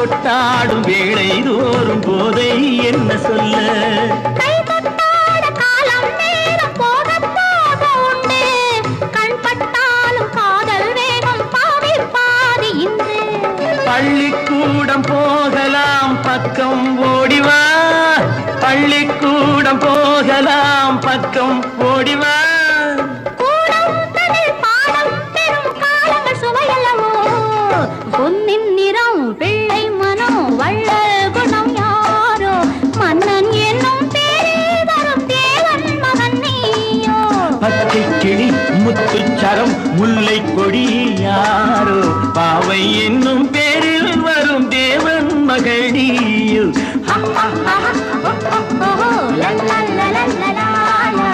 தொட்டாடும் வேளை தோறும் போதை என்ன சொல்ல கை தொட்டாட காலம் நேரம் போக போக உண்டு கண் பட்டாலும் காதல் வேகம் பாவி பாதி இன்று பள்ளிக்கூடம் போகலாம் பக்கம் ஓடிவா பள்ளிக்கூடம் போகலாம் பக்கம் ஓடிவா கூடம் தனில் பாடம் பெரும் காலங்கள் சுவையல்லவோ பொன்னின் நிறம் பிள்ளை மனம் வள்ளல் குணம் யாரோ மன்னன் என்னும் பேரில் வரும் தேவன் மகன் நீயோ பச்சை கிளி முத்துச்சரம் முல்லை கொடி யாரோ பாவை என்னும் பேரில் வரும் தேவன் மகனியோ la la la la la la la